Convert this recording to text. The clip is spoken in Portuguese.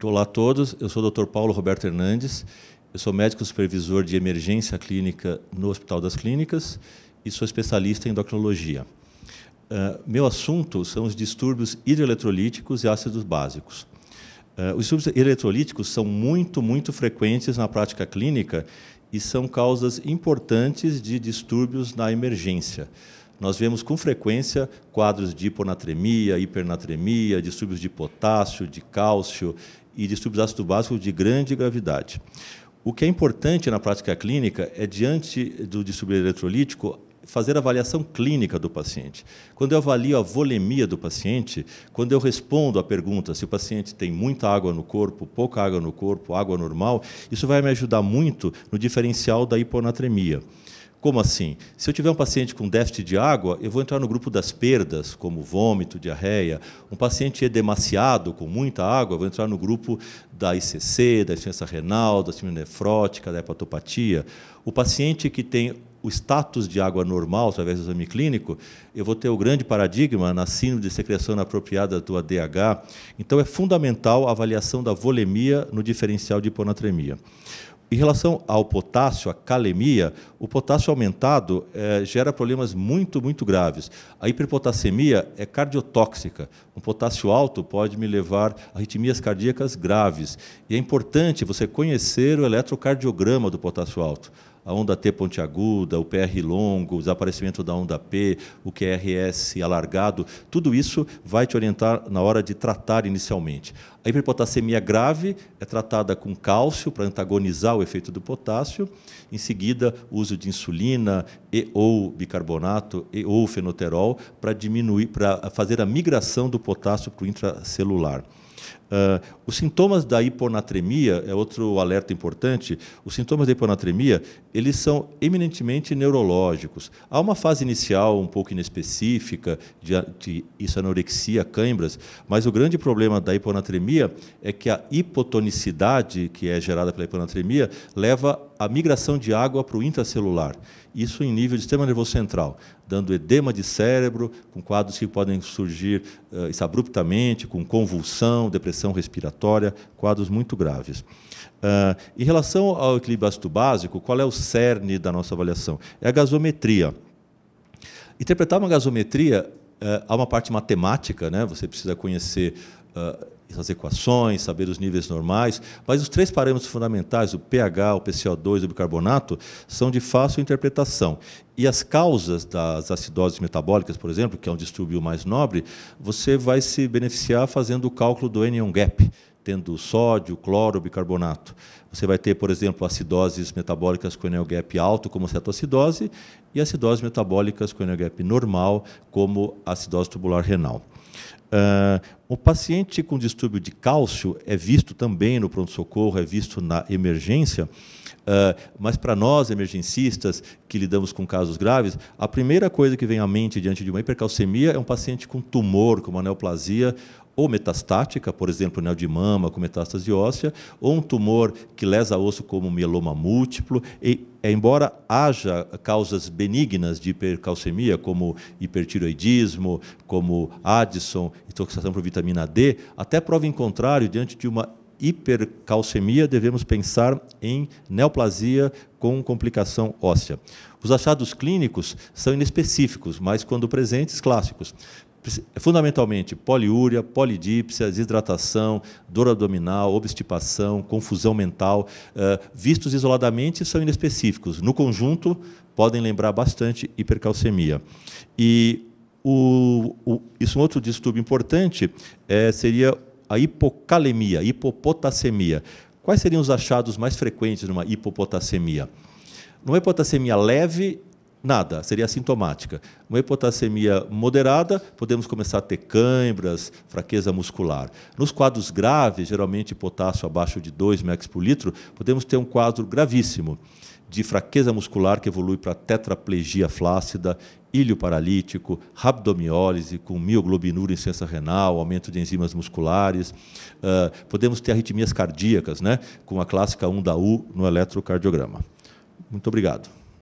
Olá a todos, eu sou o Dr. Paulo Roberto Hernandes, eu sou médico supervisor de emergência clínica no Hospital das Clínicas e sou especialista em endocrinologia. Meu assunto são os distúrbios hidroeletrolíticos e ácidos básicos. Os distúrbios eletrolíticos são muito frequentes na prática clínica e são causas importantes de distúrbios na emergência. Nós vemos com frequência quadros de hiponatremia, hipernatremia, distúrbios de potássio, de cálcio e distúrbios ácido básicos de grande gravidade. O que é importante na prática clínica é, diante do distúrbio eletrolítico, fazer a avaliação clínica do paciente. Quando eu avalio a volemia do paciente, quando eu respondo à pergunta se o paciente tem muita água no corpo, pouca água no corpo, água normal, isso vai me ajudar muito no diferencial da hiponatremia. Como assim? Se eu tiver um paciente com déficit de água, eu vou entrar no grupo das perdas, como vômito, diarreia. Um paciente edemaciado, com muita água, eu vou entrar no grupo da ICC, da insuficiência renal, da síndrome nefrótica, da hepatopatia. O paciente que tem o status de água normal, através do exame clínico, eu vou ter o grande paradigma na síndrome de secreção inapropriada do ADH. Então, é fundamental a avaliação da volemia no diferencial de hiponatremia. Em relação ao potássio, a calemia, o potássio aumentado gera problemas muito graves. A hiperpotassemia é cardiotóxica. Um potássio alto pode me levar a arritmias cardíacas graves. E é importante você conhecer o eletrocardiograma do potássio alto. A onda T pontiaguda, o PR longo, o desaparecimento da onda P, o QRS alargado, tudo isso vai te orientar na hora de tratar inicialmente. A hiperpotassemia grave é tratada com cálcio para antagonizar o efeito do potássio. Em seguida, o uso de insulina ou bicarbonato ou fenoterol para fazer a migração do potássio para o intracelular. Os sintomas da hiponatremia, é outro alerta importante, os sintomas da hiponatremia, eles são eminentemente neurológicos. Há uma fase inicial um pouco inespecífica de anorexia, cãibras, mas o grande problema da hiponatremia é que a hipotonicidade que é gerada pela hiponatremia leva à migração de água para o intracelular. Isso em nível de sistema nervoso central, dando edema de cérebro, com quadros que podem surgir abruptamente, com convulsão, depressão respiratória, quadros muito graves. Em relação ao equilíbrio ácido básico, qual é o cerne da nossa avaliação? É a gasometria. Interpretar uma gasometria, há uma parte matemática, né? Você precisa conhecer essas equações, saber os níveis normais, mas os três parâmetros fundamentais, o pH, o PCO2 e o bicarbonato, são de fácil interpretação. E as causas das acidoses metabólicas, por exemplo, que é um distúrbio mais nobre, você vai se beneficiar fazendo o cálculo do anion gap, tendo sódio, cloro, bicarbonato. Você vai ter, por exemplo, acidoses metabólicas com anion gap alto, como a cetoacidose, e acidoses metabólicas com anion gap normal, como a acidose tubular renal. O paciente com distúrbio de cálcio é visto também no pronto-socorro, é visto na emergência, mas para nós, emergencistas, que lidamos com casos graves, a primeira coisa que vem à mente diante de uma hipercalcemia é um paciente com tumor, com uma neoplasia, ou metastática, por exemplo, anel de mama com metástase óssea, ou um tumor que lesa osso como mieloma múltiplo, e embora haja causas benignas de hipercalcemia, como hipertiroidismo, como Addison, intoxicação por vitamina D, até prova em contrário, diante de uma hipercalcemia, devemos pensar em neoplasia com complicação óssea. Os achados clínicos são inespecíficos, mas quando presentes, clássicos. Fundamentalmente poliúria, polidípsia, desidratação, dor abdominal, obstipação, confusão mental, vistos isoladamente são inespecíficos. No conjunto, podem lembrar bastante hipercalcemia. E isso um outro distúrbio importante seria a hipocalemia, hipopotassemia. Quais seriam os achados mais frequentes numa hipopotassemia? Numa hipotassemia leve, nada, seria assintomática. Uma hipotassemia moderada, podemos começar a ter cãibras, fraqueza muscular. Nos quadros graves, geralmente potássio abaixo de 2 mEq por litro, podemos ter um quadro gravíssimo de fraqueza muscular que evolui para tetraplegia flácida, ilho paralítico, rabdomiólise com mioglobinura e insuficiência renal, aumento de enzimas musculares. Podemos ter arritmias cardíacas, né, com a clássica onda U no eletrocardiograma. Muito obrigado.